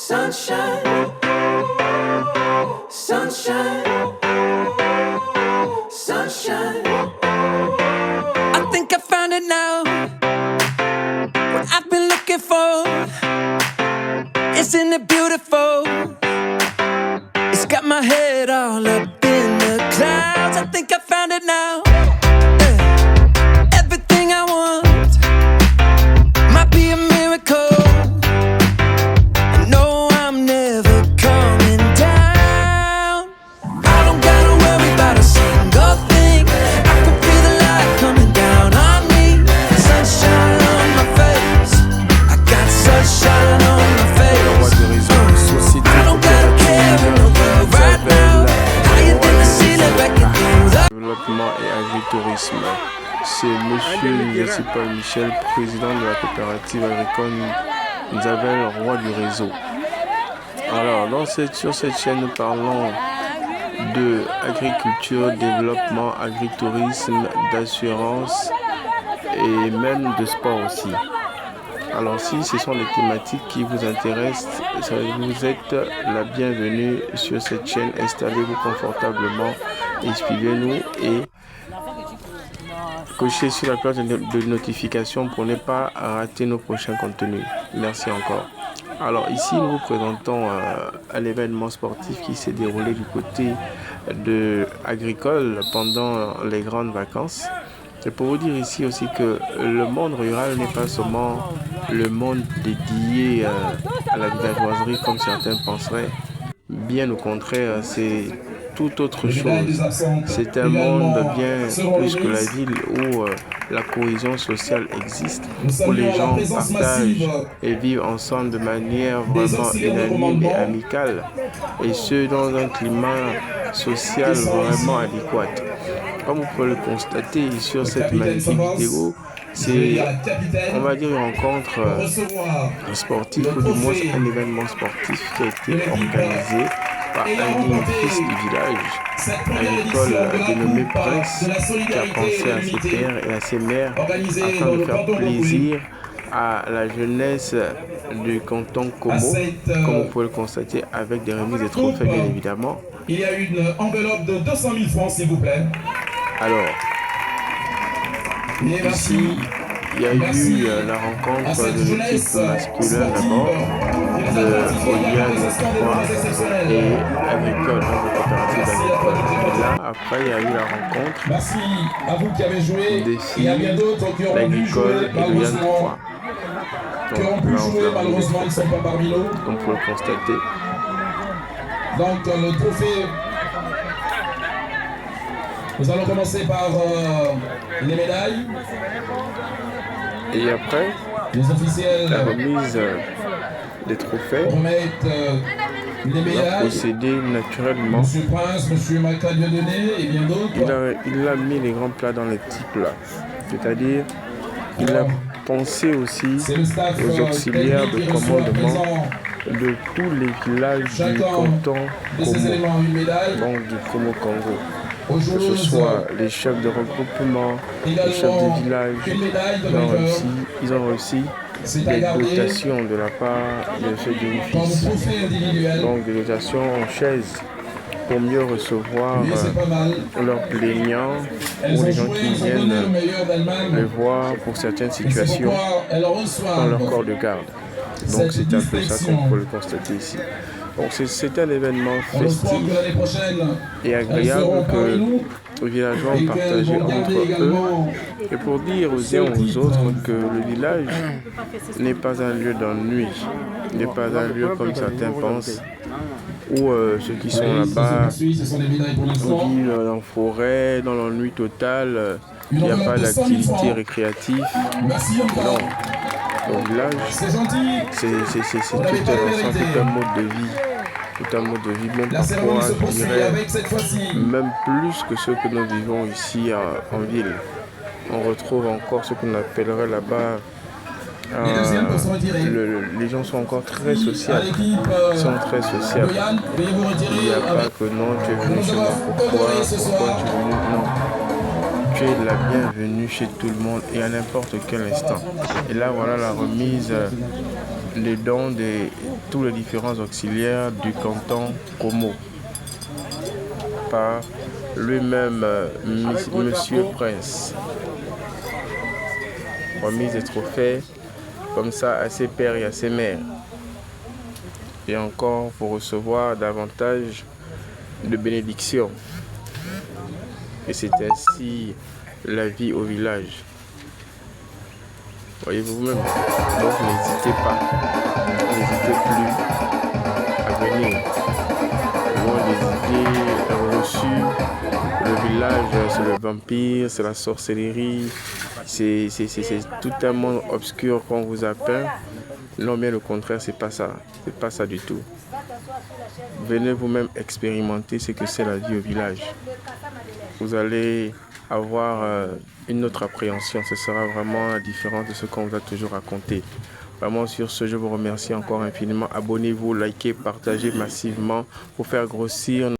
Sunshine, sunshine, sunshine. I think I found it now. What I've been looking for. Isn't it beautiful? It's got my head all up in the clouds. I think I found it now. Everything I want might be a miracle. No, I'm never coming down. I don't gotta worry about a single thing. I can feel the light coming down on me. Sunshine on my face. I got sunshine on my face. I don't gotta care in the world right now. Higher than the ceiling, breaking through the Développement et agritourisme. C'est Monsieur Jesse Paul Michel, président de la coopérative agricole Isabelle, roi du réseau. Alors, sur cette chaîne, nous parlons de agriculture, développement, agritourisme, d'assurance et même de sport aussi. Alors, si ce sont les thématiques qui vous intéressent, vous êtes la bienvenue sur cette chaîne. Installez-vous confortablement et suivez-nous et cochez sur la cloche de notification pour ne pas rater nos prochains contenus. Merci encore. Alors ici, nous vous présentons un événement sportif qui s'est déroulé du côté de agricole pendant les grandes vacances. C'est pour vous dire ici aussi que le monde rural n'est pas seulement le monde dédié à la villageoiserie comme certains penseraient. Bien au contraire, c'est tout autre chose. C'est un monde bien plus que la ville où la cohésion sociale existe, où les gens partagent et vivent ensemble de manière vraiment unanime et amicale, et ce dans un climat social vraiment adéquat. Comme vous pouvez le constater sur cette magnifique vidéo, c'est, on va dire, une rencontre sportive, ou du moins un événement sportif qui a été organisé par un digne fils du village, une école dénommée Prince, qui a pensé à ses pères et à ses mères afin de faire plaisir à la jeunesse du canton Como, comme vous pouvez le constater avec des remises de trophées bien évidemment. Il y a une enveloppe de 200 000 francs s'il vous plaît. Alors, ici, il y a eu la rencontre de l'équipe masculine d'abord, de Oliane 3 et agricole, de coopérative agricole. Et là, après, il y a eu la rencontre merci à vous qui avez joué des filles l'agricole et Oliane 3. Qui ont pu jouer, malheureusement, ils ne sont pas parmi nous. Comme vous pouvez le constater. Donc, le trophée, nous allons commencer par les médailles. Et après, les officiels la remise des trophées va procéder naturellement. Monsieur Prince, Monsieur Maca Dieudonné et bien d'autres. Il a mis les grands plats dans les petits plats. C'est-à-dire, il a pensé aussi aux auxiliaires de commandement de tous les villages du canton Como, donc du Como-Congo. Que ce soit les chefs de regroupement, les chefs de village, ils ont reçu des dotations de la part de ce bénéfice. Donc des dotations en chaises pour mieux recevoir leurs plaignants ou les gens qui viennent les voir pour certaines situations dans leur corps de garde. Donc c'est un peu ça qu'on peut le constater ici. Donc c'est un événement festif et agréable que les villageois ont partagé entre eux. Et pour dire aux uns aux autres que le village n'est pas un lieu d'ennui, n'est pas un lieu comme certains pensent, où ceux qui sont là-bas vivent en forêt, dans l'ennui total, il n'y a pas d'activité récréative. Non. Au village, c'est tout un mode de vie. Tout un mode de vie, même parfois, je dirais, même plus que ce que nous vivons ici en ville. On retrouve encore ce qu'on appellerait là-bas, les gens sont encore très sociables. Ils sont très sociables. Il n'y a pas que non, tu es venu chez moi, pourquoi tu es venu, non. Tu es la bienvenue chez tout le monde et à n'importe quel instant. Et là, voilà la remise les dons de tous les différents auxiliaires du canton Como par lui-même, Monsieur Prince. Remise des trophées comme ça à ses pères et à ses mères. Et encore pour recevoir davantage de bénédictions. Et c'est ainsi la vie au village. Voyez-vous vous-même. Donc n'hésitez pas, n'hésitez plus à venir. Loin des idées reçues, le village c'est le vampire, c'est la sorcellerie, c'est tout un monde obscur qu'on vous a peint. Non, bien le contraire, c'est pas ça du tout. Venez vous-même expérimenter ce que c'est la vie au village. Vous allez avoir une autre appréhension. Ce sera vraiment différent de ce qu'on vous a toujours raconté. Vraiment, sur ce, je vous remercie encore infiniment. Abonnez-vous, likez, partagez massivement pour faire grossir